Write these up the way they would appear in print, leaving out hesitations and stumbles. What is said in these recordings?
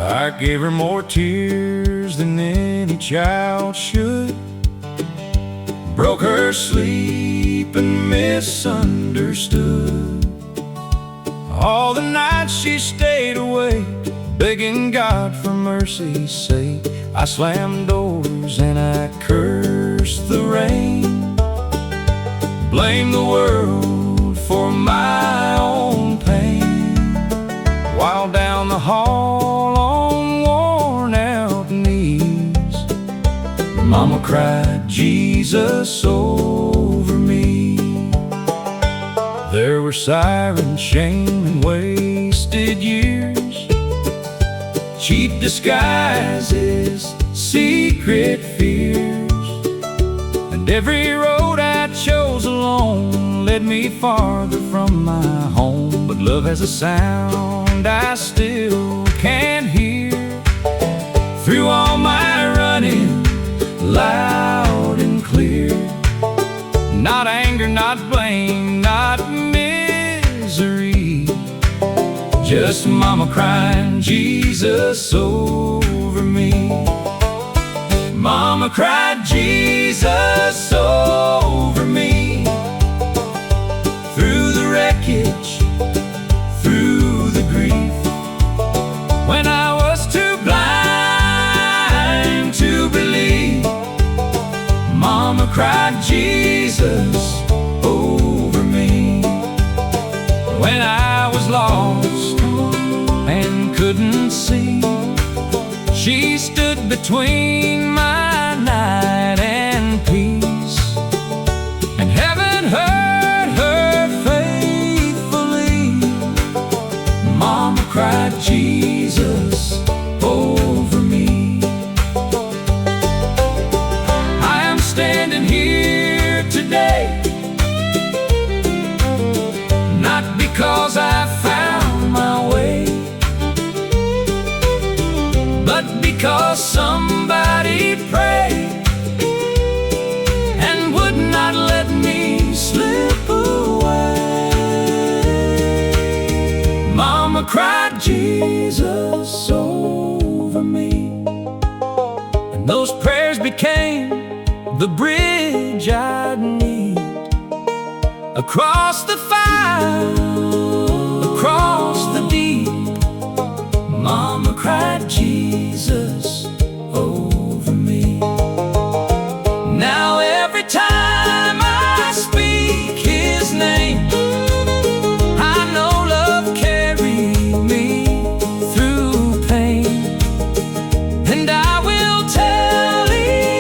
I gave her more tears than any child should, broke her sleep and misunderstood. All the nights she stayed awake, begging God for mercy's sake. I slammed doors and I cursed the rain, blamed the world for my own pain. While down the hall on worn-out knees, Mama cried Jesus over me. There were sirens, shame, and wasted years, cheap disguises, secret fears. And every road I chose alone led me farther from my home. But love has a sound I still can't hear through all my running, loud and clear. Not anger, not blame, not misery, just Mama crying Jesus over me. Mama cried Jesus over me, through the wreckage, through the grief. When I was too blind to believe, Mama cried Jesus over me. When I was lost and couldn't see, she stood between my night and peace. And heaven heard her faithfully. Mama cried Jesus over me. I am standing here today, not because I found my way, but because somebody prayed and would not let me slip away. Mama cried Jesus over me, and those prayers became the bridge I'd need across the fire, across the deep. Mama cried Jesus over me. Now every time I speak His name, I know love carried me through pain, and I will tell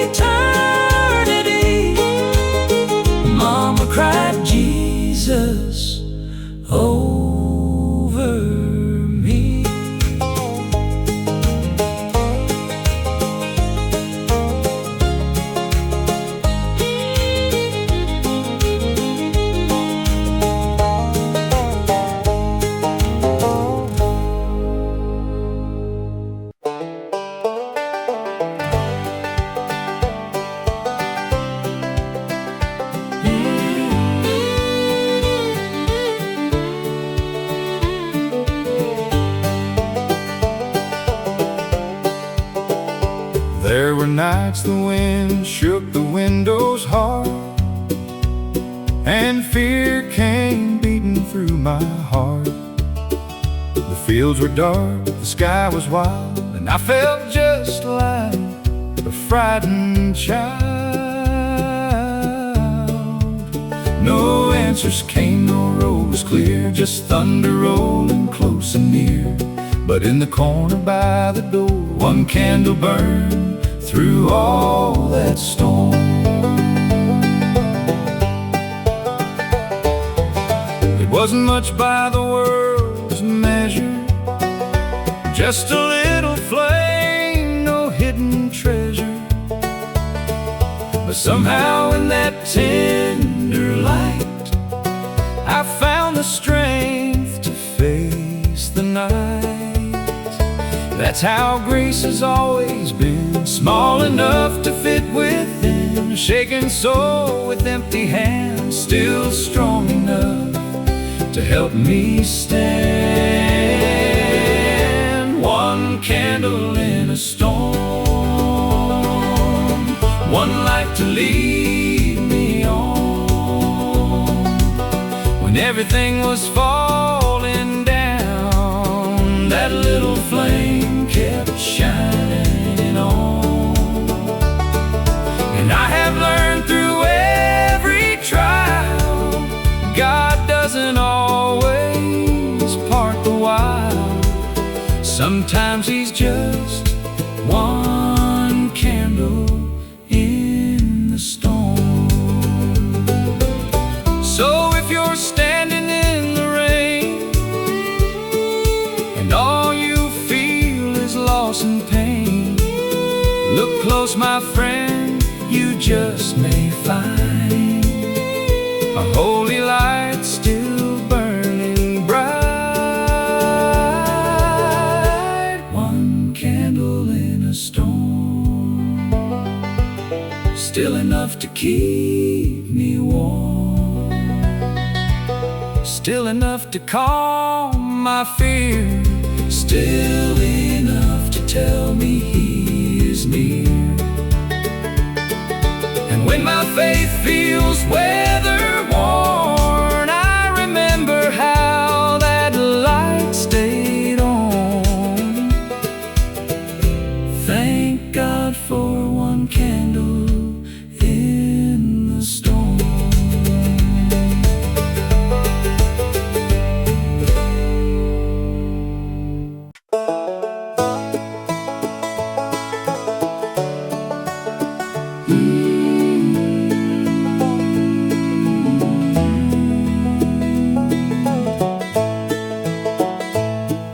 eternity, Mama cried Jesus over me. There were nights the wind shook the windows hard, and fear came beating through my heart. The fields were dark, the sky was wild, and I felt just like a frightened child. No answers came, no road was clear, just thunder rolling close and near. But in the corner by the door, one candle burned through all that storm. It wasn't much by the world's measure, just a little flame, no hidden treasure. But somehow in that tender light, I found the strength to face the night. That's how grace has always been, small enough to fit within a shaken soul with empty hands, still strong enough to help me stand. One candle in a storm, one light to lead me on. When everything was falling down, that little flame kept shining on. And I have learned through every trial, God doesn't always part the while. Sometimes He's just one candle in the storm. So if you're standing in the rain and all you feel is loss and pain, look close, my friend, you just may find a holy light still burning bright. One candle in a storm, still enough to keep me warm, still enough to calm my fear, still enough to tell me He is near. And when my faith feels weather-worn, I remember how that light stayed on. Thank God for one candle in the storm.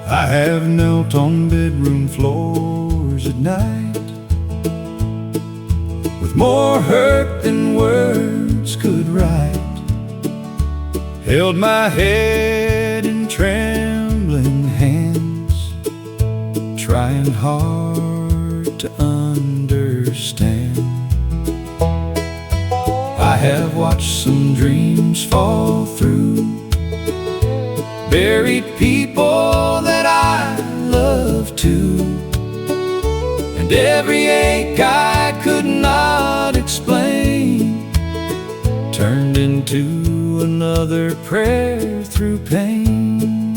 I have knelt on bedroom floors at night, with more hurt than words could write, held my head in trembling hands, trying hard to understand. I have watched some dreams fall through, buried people that I love too, and every ache I could not explain turned into another prayer through pain.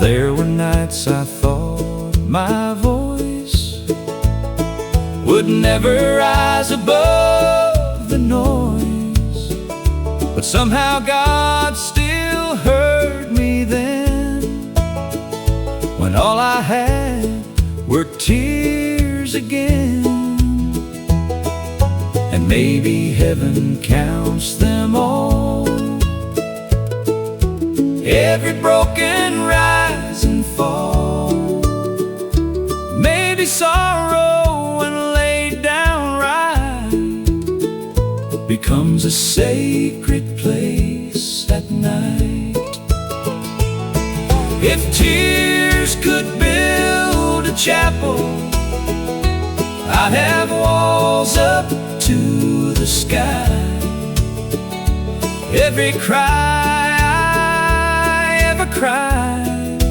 There were nights I thought my voice would never rise above the noise, but somehow God still heard me then, when all I had were tears again. And maybe heaven counts them all, every broken rise and fall. Maybe sorrow when laid down right becomes a sacred place at night. If tears could build a chapel, I'd have walls up to the sky. Every cry I ever cried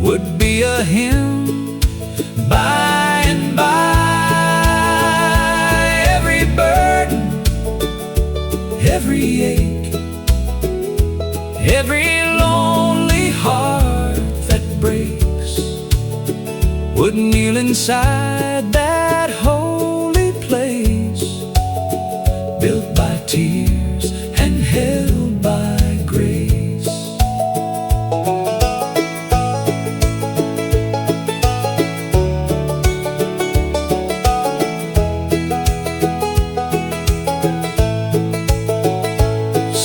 would be a hymn by and by. Every burden, every ache, every lonely heart that breaks would kneel inside that holy place, built by tears and held by grace.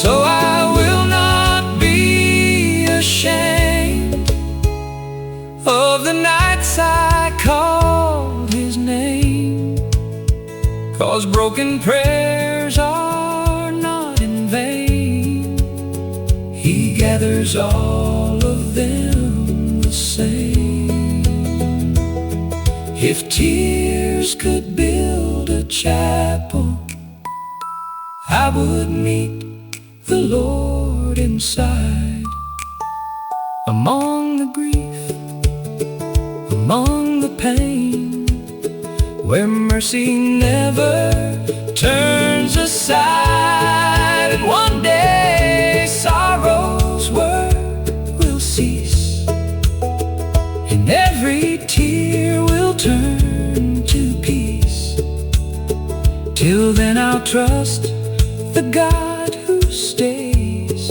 So I will not be ashamed of the nights I called His name, 'cause broken prayers are not in vain. He gathers all of them the same. If tears could build a chapel, I would meet the Lord inside. Among the grief, among the pain, where mercy never turns aside. And one day sorrow's word will cease, and every tear will turn to peace. Till then I'll trust the God who stays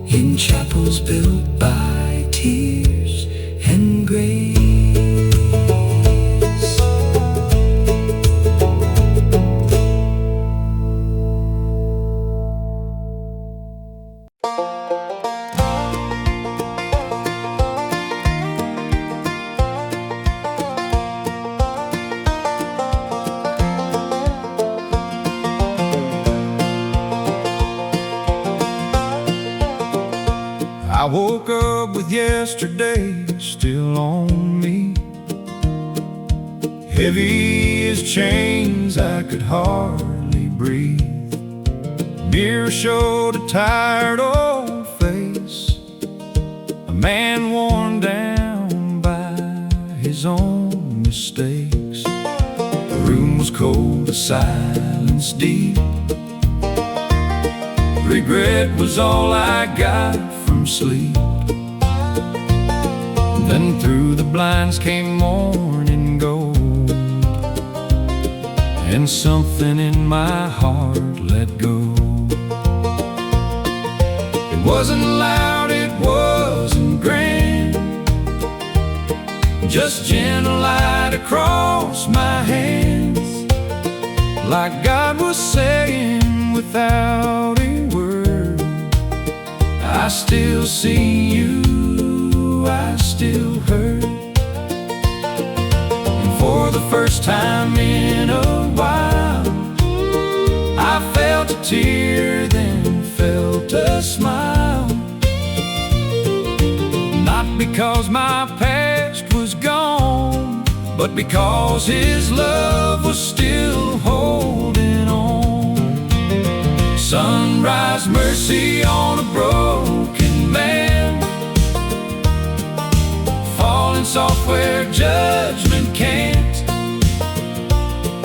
in chapels built by tears and grace. I woke up with yesterday still on me, heavy as chains, I could hardly breathe. Mirror showed a tired old face, a man worn down by his own mistakes. The room was cold, the silence deep. Regret was all I got from sleep. Then through the blinds came morning gold, and something in my heart let go. It wasn't loud, it wasn't grand, just gentle light across my hands, like God was saying without a word, I still see you, I still hurt. And for the first time in a while, I felt a tear, then felt a smile. Not because my past was gone, but because His love was still holding on. Sunrise mercy on a broken man, falling soft where judgment can't,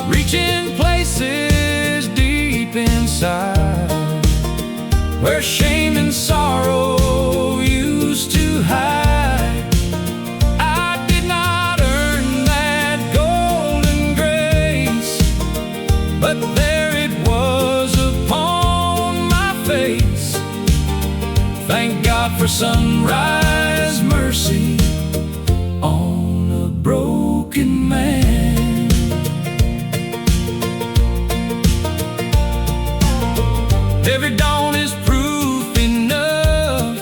reaching places deep inside, where shame and sorrow used to hide. I did not earn that golden grace, but there it was upon my face. Thank God for sunrise mercy on a broken man. Every dawn is proof enough,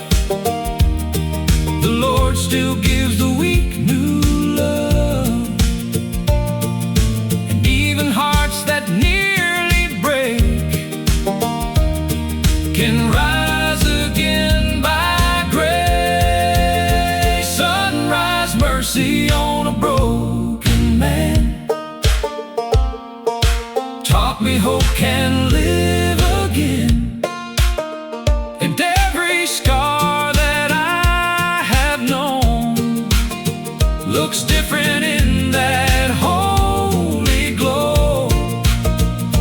the Lord still gives the weak new love. And even hearts that nearly break can rise again by grace. Sunrise mercy on a broken man taught me hope can live again. And every scar that I have known looks different in that holy glow.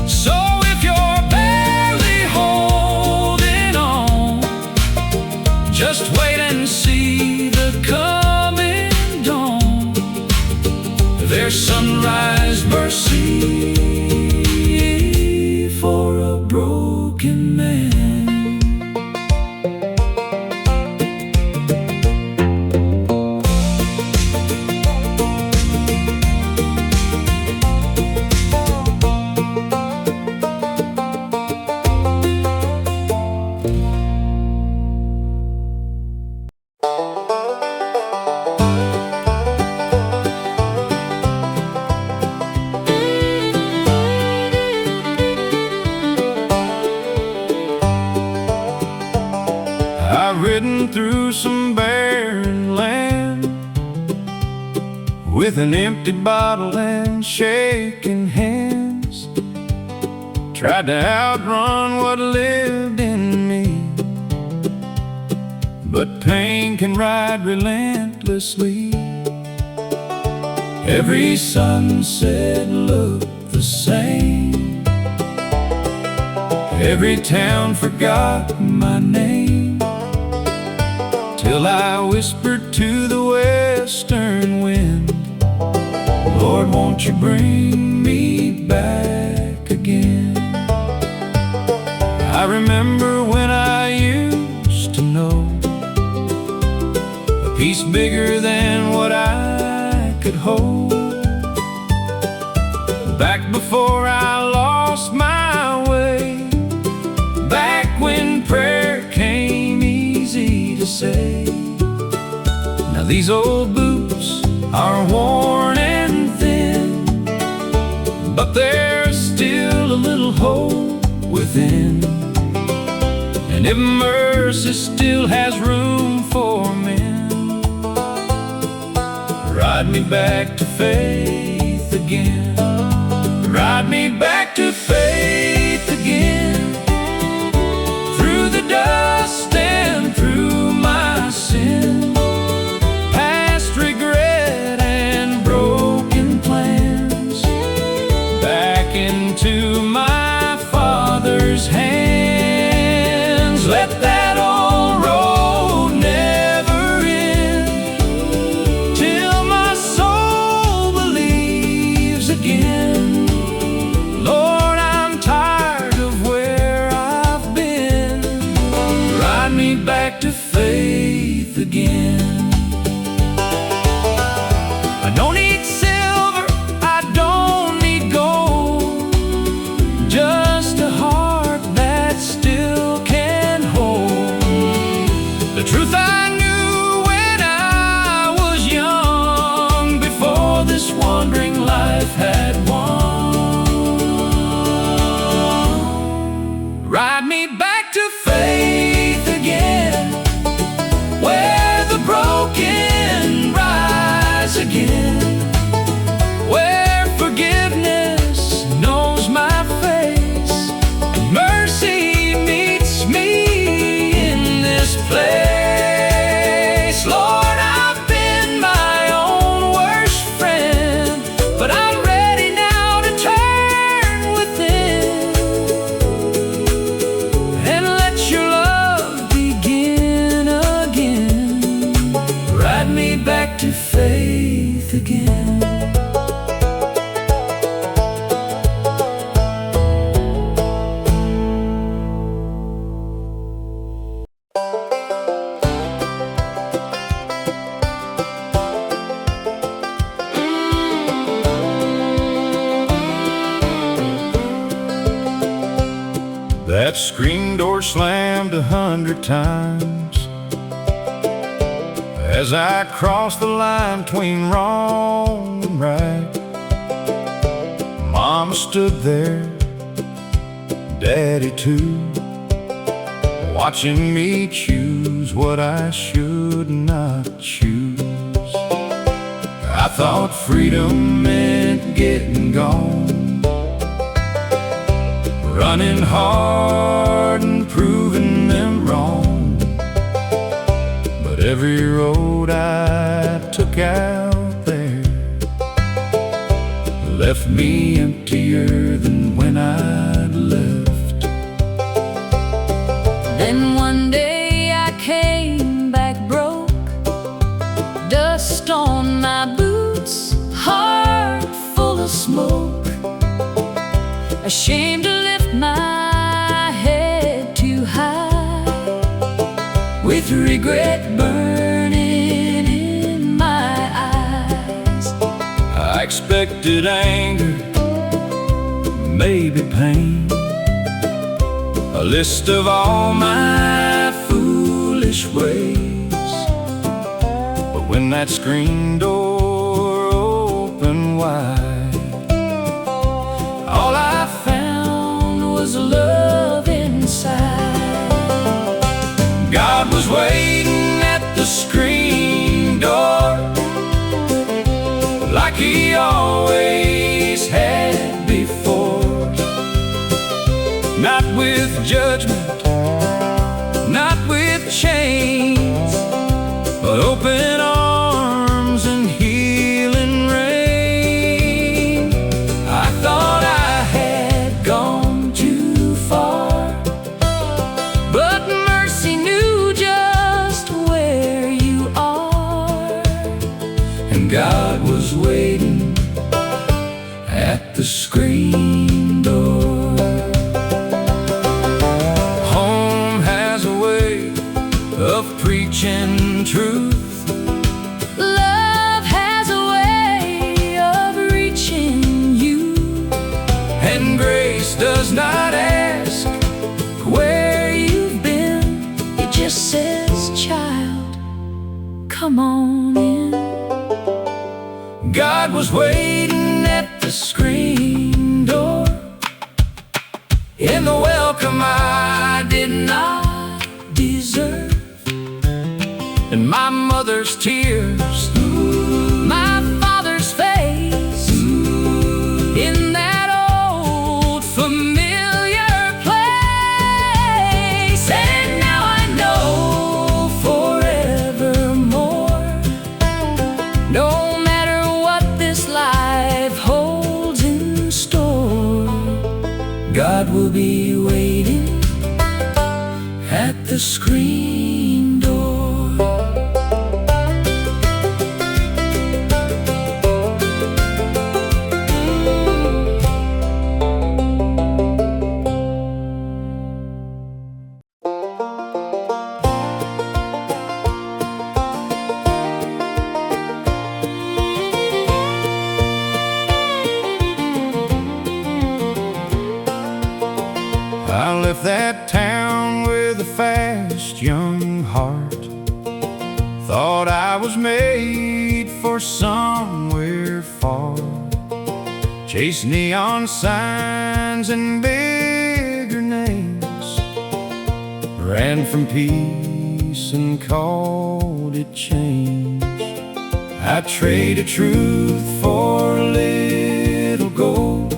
So if you're barely holding on, just wait and see the coming dawn. There's sunrise mercy for a broken man. with an empty bottle and shaking hands. Tried to outrun what lived in me, but pain can ride relentlessly. Every sunset looked the same. Every town forgot my name, till I whispered to the western wind, Lord, won't you bring me back again? I remember when I used to know a peace bigger than what I could hold. Back before I lost my way, back when prayer came easy to say. Now these old boots are worn and thin, but there's still a little hope within. And if mercy still has room for men, ride me back to faith again. Ride me back to faith again. Through the dust and through my sin, past regret and broken plans, back into my Father's hands. Let that old road never end, till my soul believes again. Lord, I'm tired of where I've been. Ride me back to faith again. I don't need silver, I don't need gold, just a heart that still can hold the truth I knew when I was young, before this wandering life had won. Ride me back to faith again, where the broken rise again, where forgiveness knows my face, and mercy meets me in this place. Lord, I've been my own worst friend, but I'm ready now to turn within and let your love begin again. Ride me back to faith again. That screen door slammed 100 times as I crossed the line between wrong and right. Mama stood there, Daddy too, watching me choose what I should not choose. I thought freedom meant getting gone, running hard and proving them wrong. But every road I took out there left me emptier than when I'd left. Then one day I came back broke, dust on my boots, heart full of smoke, ashamed to lift my head too high, with regret burning in my eyes. I expected anger, maybe pain, a list of all my foolish ways. But when that screen door opened wide, all I found was love inside. God was waiting at the screen door, like he always had before. Not with judgment, not with chains, but open arms and healing rain. I thought I had gone too far, but mercy knew just where you are. And God was waiting at the screen door. Home has a way of preaching truth. Love has a way of reaching you. And grace does not ask Where you've been, it just says, child, come on in. God was waiting at the screen door. In the welcome I did not deserve. And my mother's tears, My father's face, in that old familiar place. and now I know Forevermore, no matter what this life holds in store, God will be waiting at the screen door. I left that town with a fast young heart. Thought I was made for somewhere far. Chased neon signs and bigger names. Ran from peace and called it change. I traded truth for a little gold.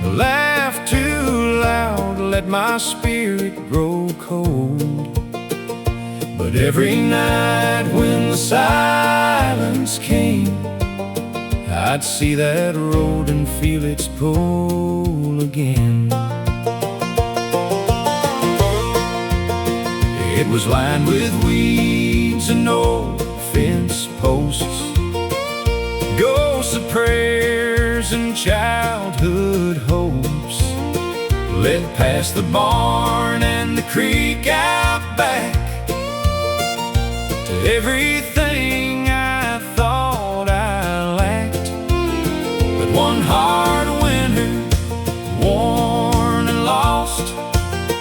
Laughed too loud, let my spirit grow cold. But every night when the silence came, I'd see that road and feel its pull again. It was lined with weeds and old fence posts, ghosts of prayers and childhood hopes. Led past the barn and the creek out back to everything I thought I lacked. But one hard winter, worn and lost,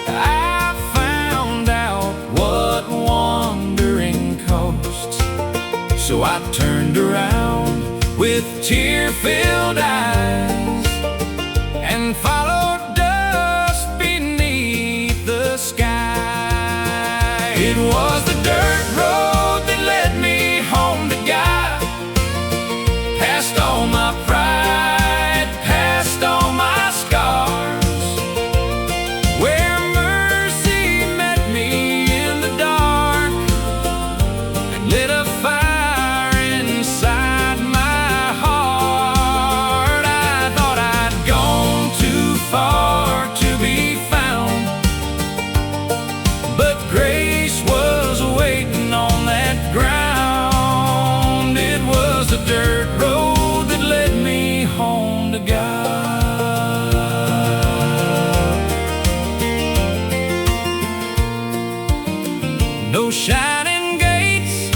I found out what wandering costs. So I turned around with tear-filled eyes and followed dust beneath the sky. It was the dirt road that led me home to God, past all my pride, past all my scars, where mercy met me in the dark and lit a fire inside my heart. I thought I'd gone too far to be found, but grace was waiting on that ground. It was a dirt road that led me home to God. No shining gates,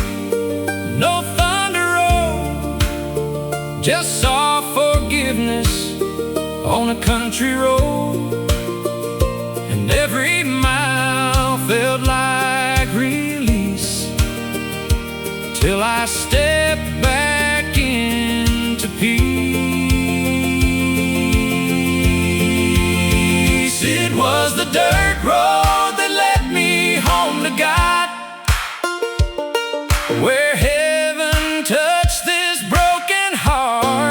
no thunder road, just saw forgiveness on a country road. And every mile felt like release, till I stepped back into peace. It was the dirt road that led me home to God, where heaven touched this broken heart.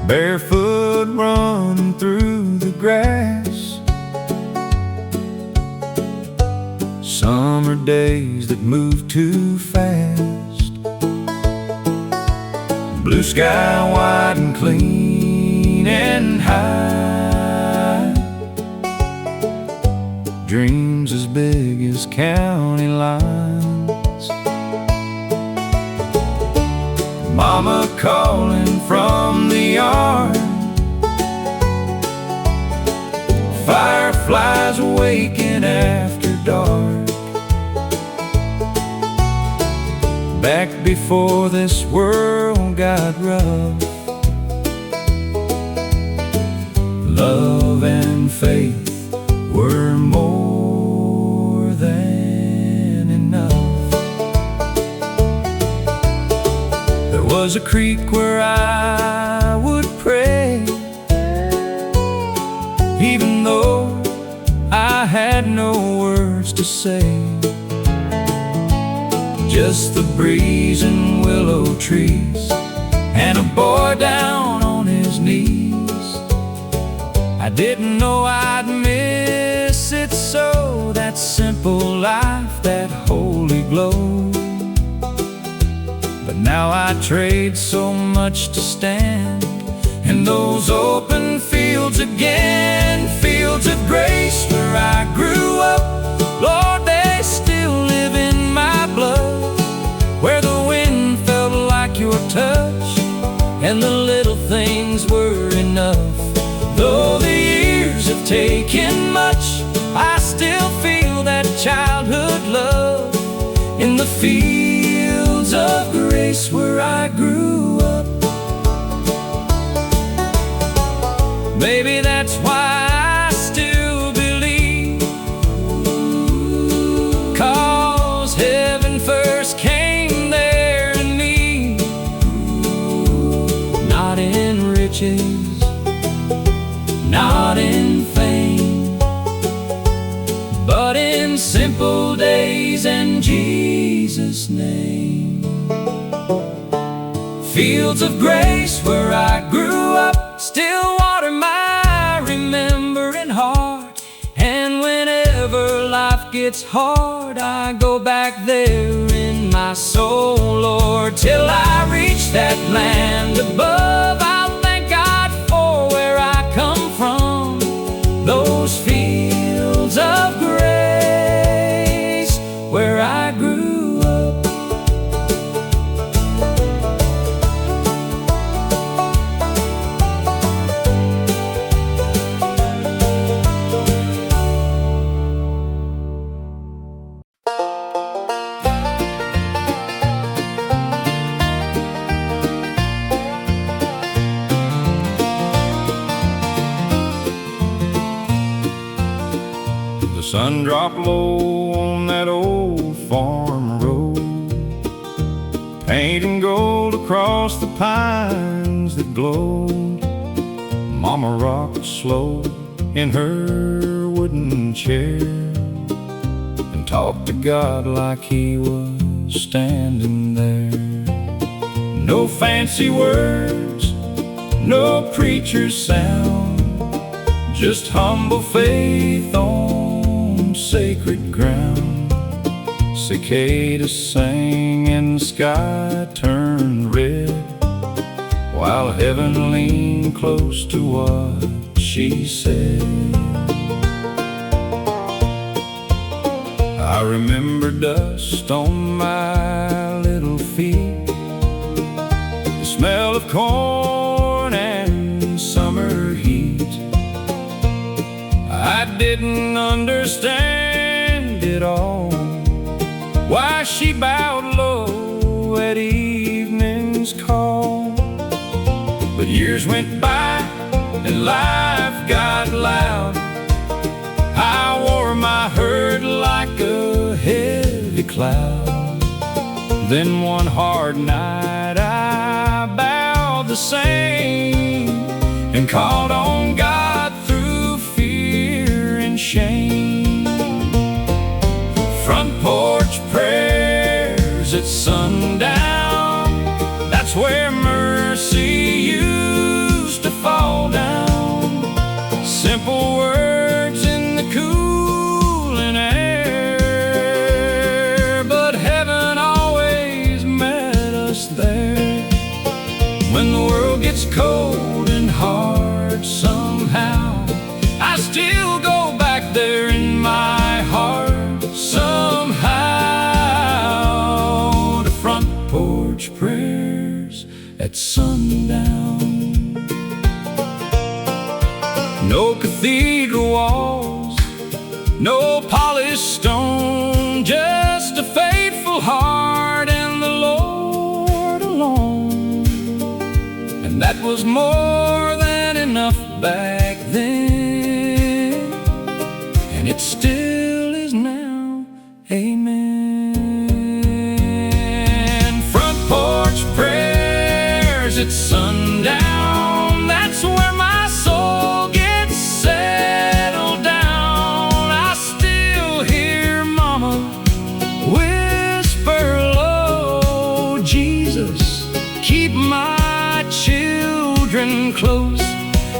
barefoot running through the grass. Summer days that move too fast. Blue sky wide and clean and high. Dreams as big as county lines. Mama calling from the yard. Fireflies waking after dark. Back before this world got rough, love and faith were more than enough. There was a creek where I would pray, even though I had no words to say. Just the breeze and willow trees, and a boy down on his knees. I didn't know I'd miss it so, that simple life, that holy glow. But now I trade so much to stand in those open fields again. Fields of grace where I grew up, Lord, they still live in my blood. Where the wind felt like your touch, and the little things were enough. Though the years have taken much, I still feel that childhood love in the fields of grace where I grew up. Maybe that's why I still believe, 'cause heaven first came there to me. Not in riches, not in fame, but in simple days and Jesus' name. Fields of grace where I grew up still water my remembering heart. And whenever life gets hard, I go back there in my soul, Lord. Till I reach that land above, I'll thank God for where I come from. Those fields of grace where I grew up. The sun dropped low on that old farm road, painting gold across the pines that glowed. Mama rocked slow in her wooden chair and talked to God like he was standing there. No fancy words, no preacher's sound, just humble faith on sacred ground. Cicadas sang and the sky turned red, while heaven leaned close to what she said. I remember dust on my little feet, the smell of corn and summer heat. I didn't understand it all, why she bowed low at evening's call. But years went by and life got loud. I wore my hurt like a heavy cloud. Then one hard night I bowed the same and called on God through fear and shame. Front porch prayers at sundown, that's where mercy used world gets cold and hard somehow, I still go back there in my heart somehow to front porch prayers at sundown. No cathedral walls, no polished stone, just a faithful heart and the Lord alone. And that was more than enough back then, and it still is now. Amen. Front porch prayers at sundown, that's where my soul gets settled down. I still hear Mama whisper low, Jesus, keep my children close.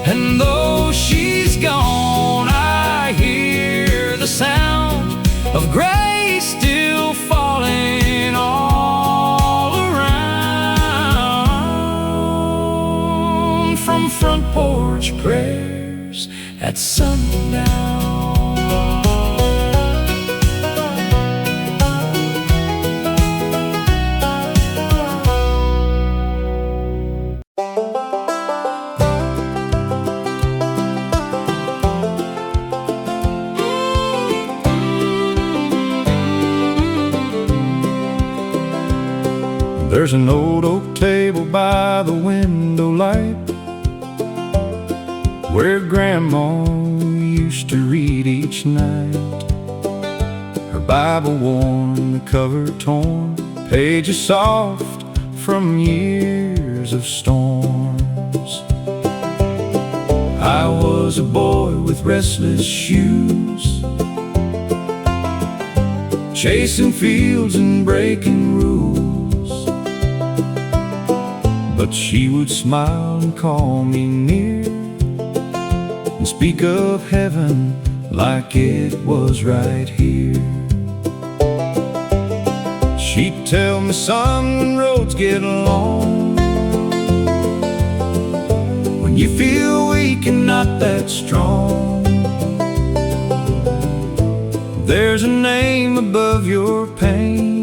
And though she's gone, I hear the sound of grace still falling all around from front porch prayers at sundown. There's an old oak table by the window light where Grandma used to read each night. Her Bible worn, the cover torn, pages soft from years of storms. I was a boy with restless shoes, chasing fields and breaking rules. But she would smile and call me near and speak of heaven like it was right here. She'd tell me, son, when roads get long, when you feel weak and not that strong, there's a name above your pain,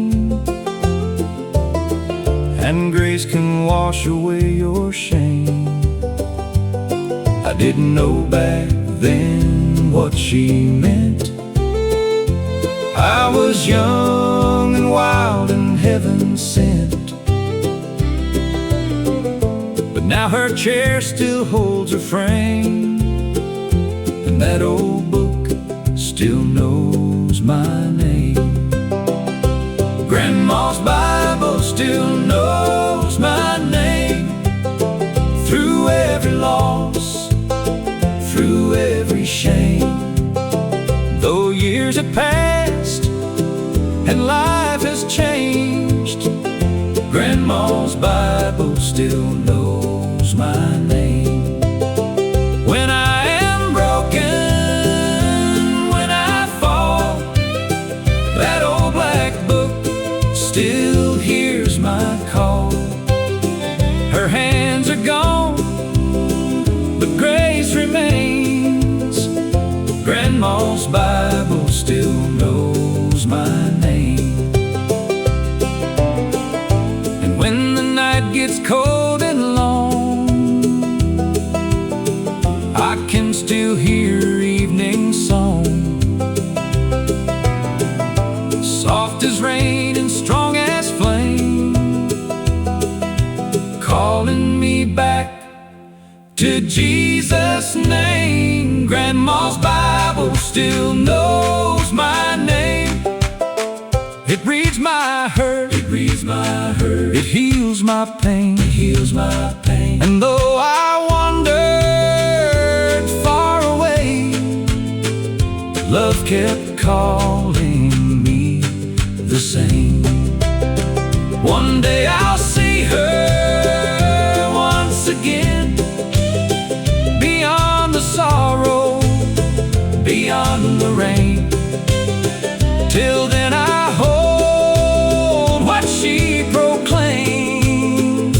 and grace can wash away your shame. I didn't know back then what she meant. I was young and wild and heaven sent. But now her chair still holds her frame, and that old book still knows my name. Grandma's Bible still knows my name. Through every loss, through every shame, though years have passed and life has changed, Grandma's Bible still knows my name. When I am broken, when I fall, that old black book still hears my call. Her hands are gone, but grace remains. Grandma's Bible still knows my name. And when the night gets cold and long, I can still hear her evening song, soft as rain and strong as flame, calling me back to Jesus' name. Grandma's Bible still knows my name. It reads my hurt, it reads my hurt, it heals my pain, it heals my pain. And though I wandered far away, love kept calling me the same. One day I'll see her once again, beyond the sorrow, beyond the rain. Till then I hold what she proclaimed.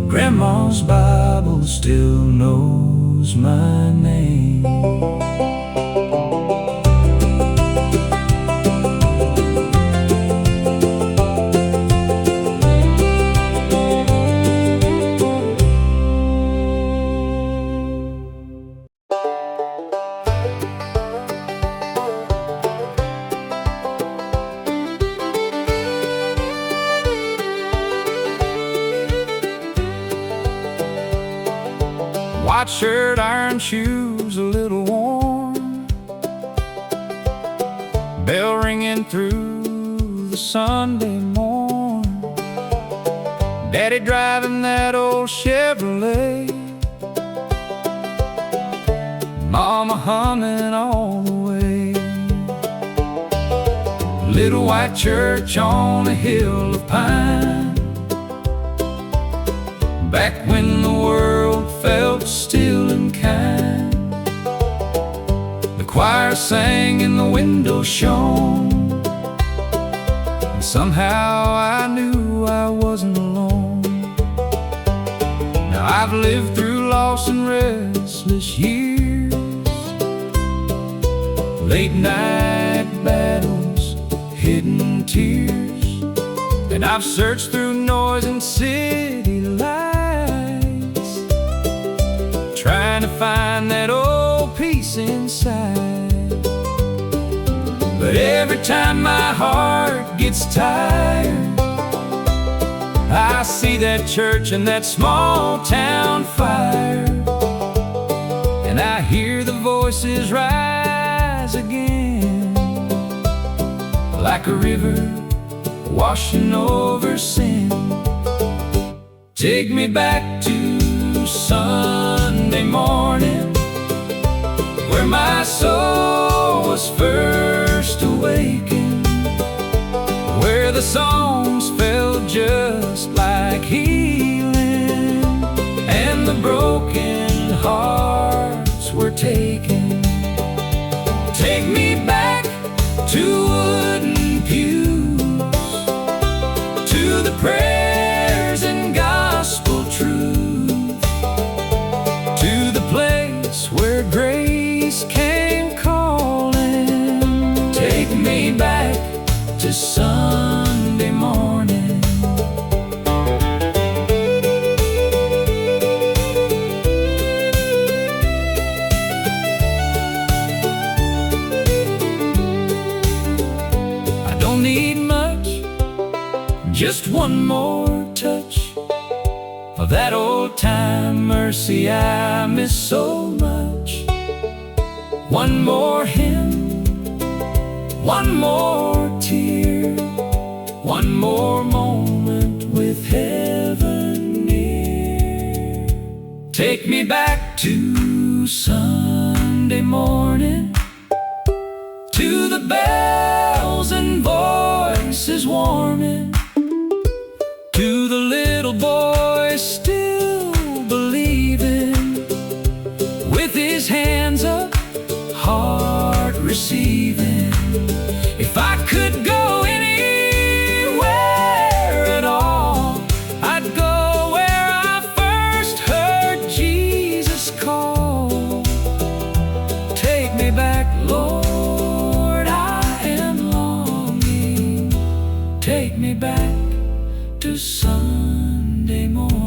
Grandma's Bible still knows my name. White shirt, iron shoes, a little worn, bell ringing through the Sunday morn, Daddy driving that old Chevrolet, Mama humming all the way. Little white church on a hill of pine, back when the world felt still and kind. The choir sang and the window shone, and somehow I knew I wasn't alone. Now I've lived through lost and restless years, late night battles, hidden tears, and I've searched through noise and city lights, trying to find that old peace inside. But every time my heart gets tired, I see that church and that small town fire, and I hear the voices rise again, like a river washing over sin. Take me back to Sunday morning, where my soul was first awakened, where the songs felt just like healing, and the broken hearts were taken. Take me back to wooden pews, to the prayers and gospel truth, to the place where grace came calling. Take me back to Sunday morning. I don't need much, just one more touch of that old time mercy I miss so much. One more hymn, one more tear, one more moment with heaven near. Take me back to Sunday morning, to the bells and voices warming, to the little boy still believing, with his hands up, heart receiving. If I could go anywhere at all, I'd go where I first heard Jesus call. Take me back, Lord, I am longing. Take me back to Sunday morning.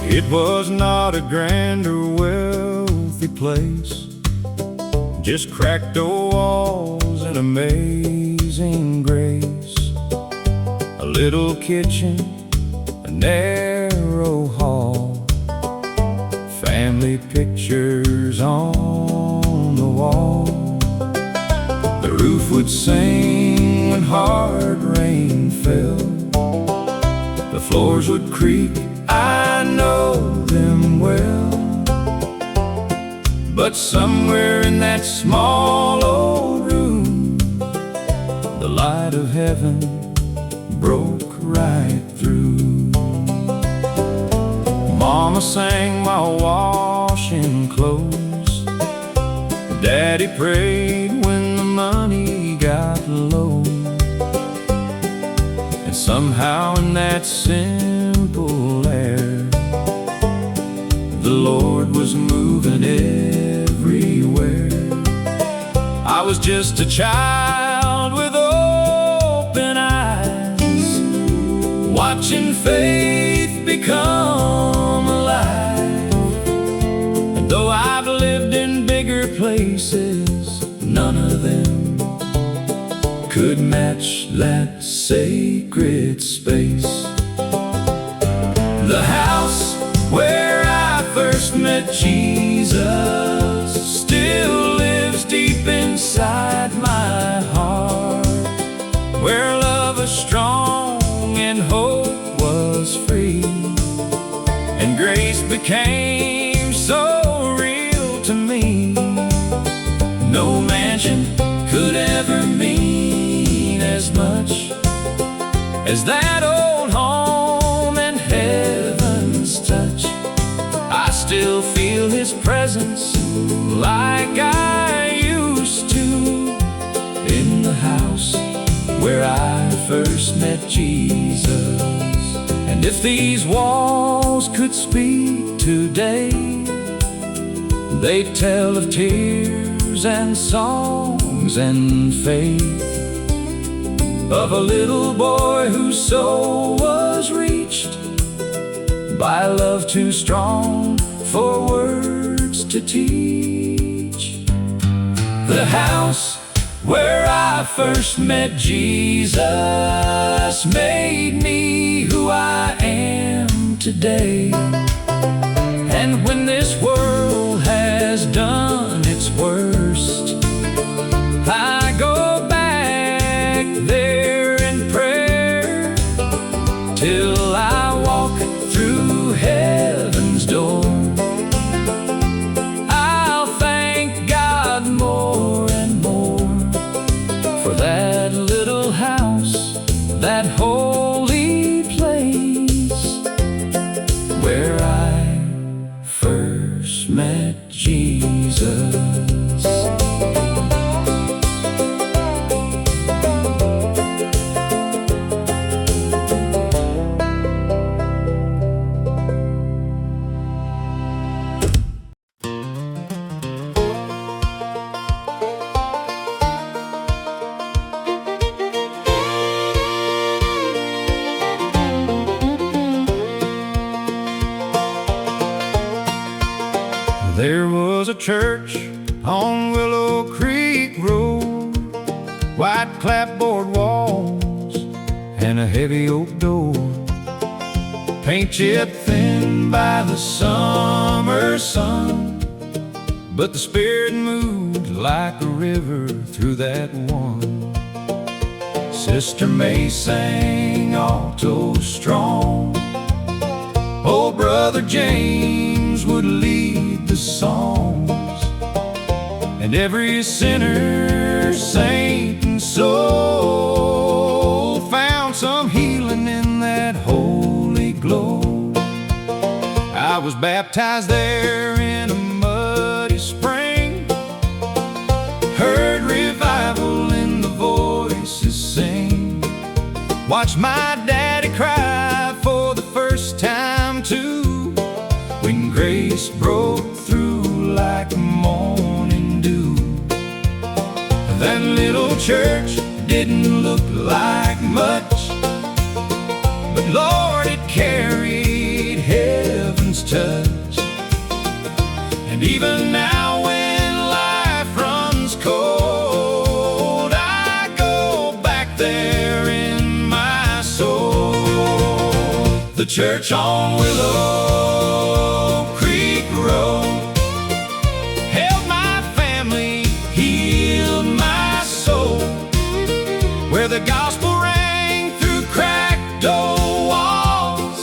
It was not a grand or wealthy place, just cracked old walls and amazing grace. A little kitchen, a narrow hall, family pictures on the wall. The roof would sing when hearts floors would creak, I know them well. But somewhere in that small old room, the light of heaven broke right through. Mama sang while washing clothes. Daddy prayed when the money got low. And somehow in that simple air, the Lord was moving everywhere. I was just a child with open eyes, watching faith become alive. And though I've lived in bigger places, none of them could match that sacred space. The house where I first met Jesus still lives deep inside my heart, where love was strong and hope was free, and grace became so real to me. No mansion could ever mean as much as that old home and heaven's touch. I still feel His presence like I used to in the house where I first met Jesus. And if these walls could speak today, they'd tell of tears and songs and faith, of a little boy whose soul was reached by love too strong for words to teach. The house where I first met Jesus made me who I am today. And when this world has done its worst, I go back there in prayer till I walk through heaven's door. I'll thank God more and more for that little house, that holy place where I first met Jesus. There was a church on Willow Creek Road, white clapboard walls and a heavy oak door, paint chipped thin by the summer sun. But the Spirit moved like a river through that one. Sister May sang alto strong, old Brother James would lead the songs, and every sinner, saint, and soul found some healing in that holy glow. I was baptized there in a muddy spring, heard revival in the voices sing, watched my daddy cry for the first time too, when grace broke through like morning dew. That little church didn't look like much, but Lord, it carried heaven's touch. And even now when life runs cold, I go back there in my soul. The church on Willow Creek Road held my family, healed my soul, where the gospel rang through cracked old walls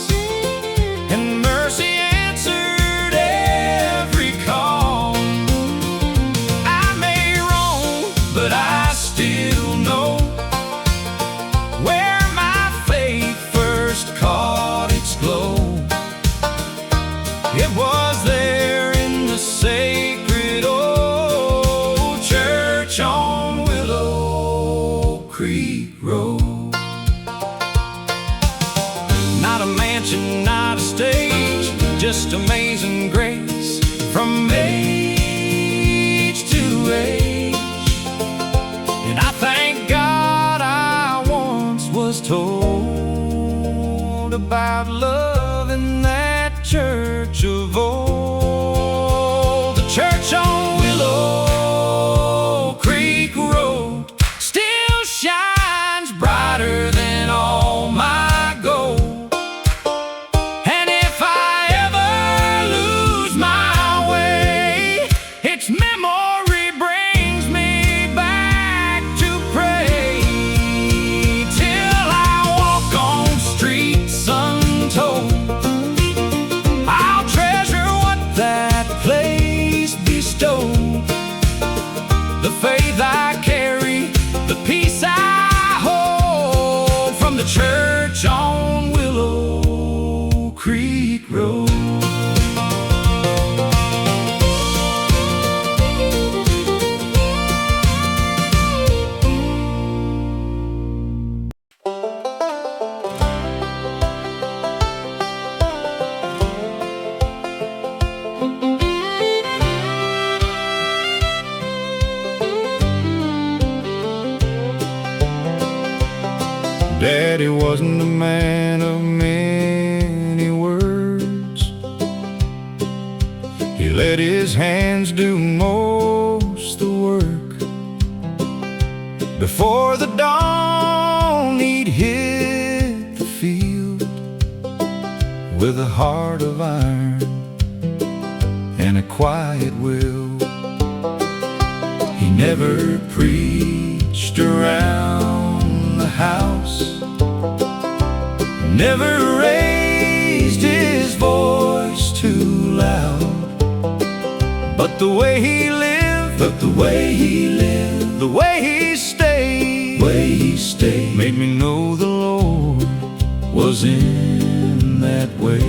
just amazing grace from age to age. And I thank God I once was told about love in that church of old. The church on Willow Creek Road still shines brighter than all my gold. And if I ever lose my way, its memory brings me back to pray. Till I walk on streets untold, I'll treasure what that place bestowed. The faith I carry, the peace I hold, from the church on Willow Creek Road. Daddy wasn't a man of many words. He let his hands do most the work. Before the dawn he'd hit the field with a heart of iron and a quiet will. He never preached around the house, never raised his voice too loud. But the way he lived, the way he stayed, made me know the Lord was in that way.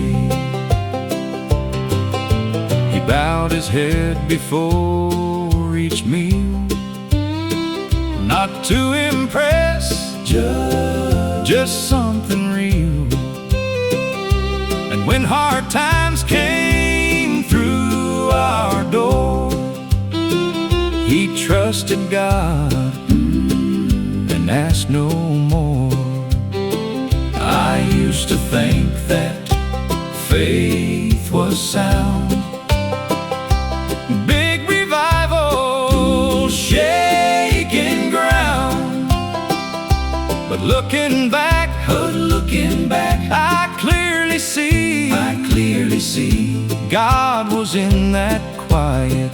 He bowed his head before each meal, not to impress, just something real. And when hard times came through our door, he trusted God and asked no more. I used to think that faith was sound, big revival, shaking ground. But looking back, I clearly see God was in that quiet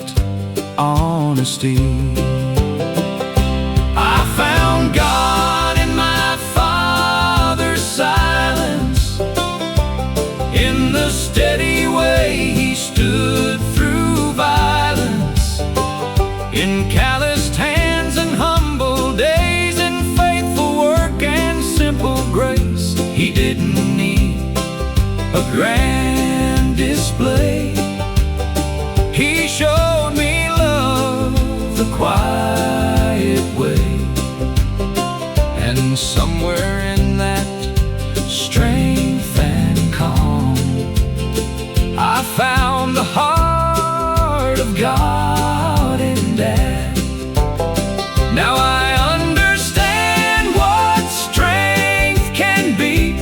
honesty. I found God in my Father's silence, in the steady way he stood through violence, in calloused hands and humble days, in faithful work and simple grace. He didn't need a grand display. He showed me love the quiet way. And somewhere in that strength and calm, I found the heart of God in Dad. Now I understand what strength can be,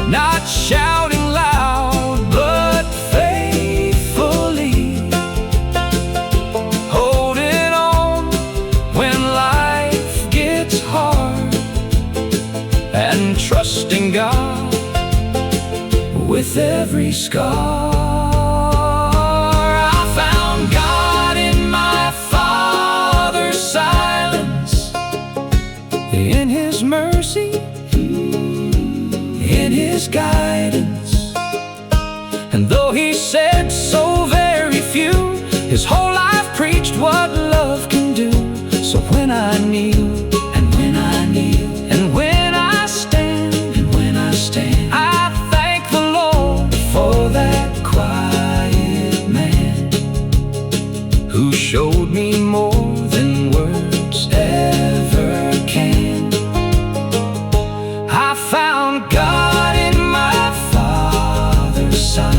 not shouting loud, but faithfully holding on when life gets hard, and trusting God with every scar. I found God in my Father's silence, in his mercy, in his guidance. And though he said so very few, his whole life preached what love can do. So when I kneel, and when I kneel, and when I stand, I thank the Lord for that quiet man who showed me more than words ever can. I found God in my Father's silence,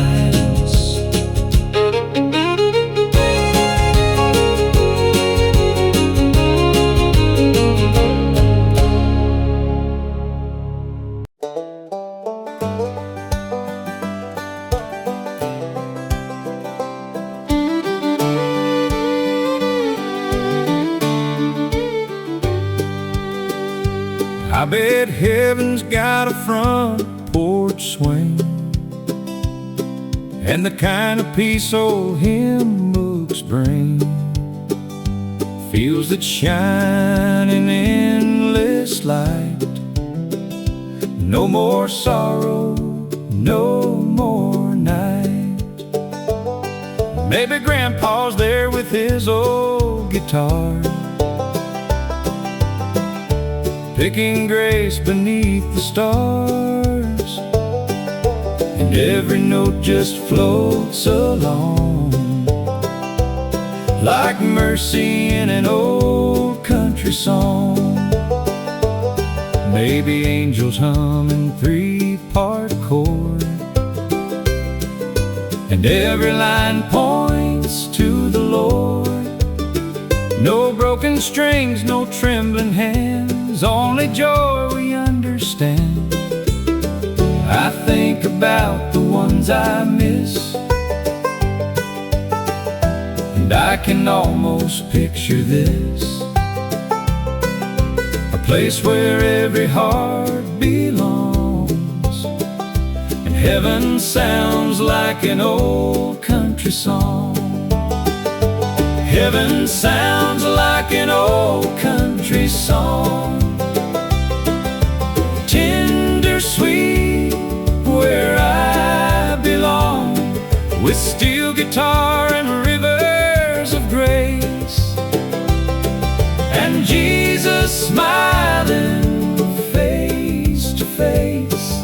I bet heaven's got a front porch swing, and the kind of peace old hymn books bring fields that shine in endless light. No more sorrow, no more night. Maybe Grandpa's there with his old guitar, picking grace beneath the stars, and every note just floats along like mercy in an old country song. Maybe angels hum in three-part chord, and every line points to the Lord. No broken strings, no trembling hands, only joy we understand. I think about the ones I miss, and I can almost picture this, a place where every heart belongs, and heaven sounds like an old country song. Heaven sounds like an old country song, tender, sweet, where I belong, with steel guitar and rivers of grace, and Jesus smiling face to face.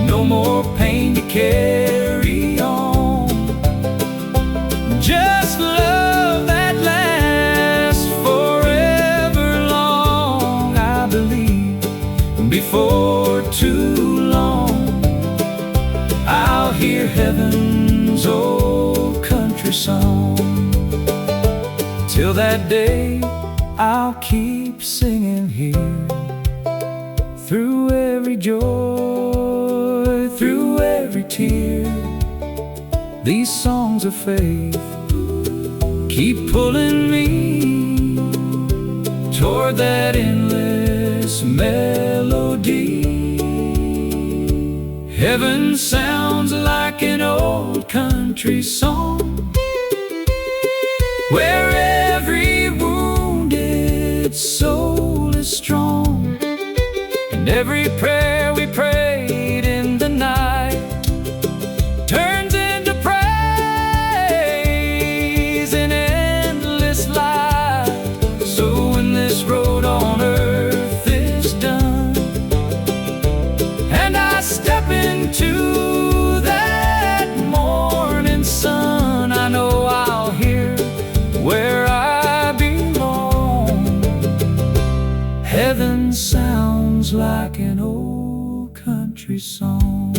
No more pain to carry on, just love that lasts forever long. I believe before too long I'll hear heaven's old country song. Till that day I'll keep singing here, through every joy, through every tear. These songs of faith keep pulling me toward that endless melody. Heaven sounds like an old country song, where every wounded soul is strong, and every prayer we prayed in the night turns into praise in endless light. So when this road on earth is done, and I step into that morning sun, I know I'll hear where I belong. Heaven sounds like an old country song.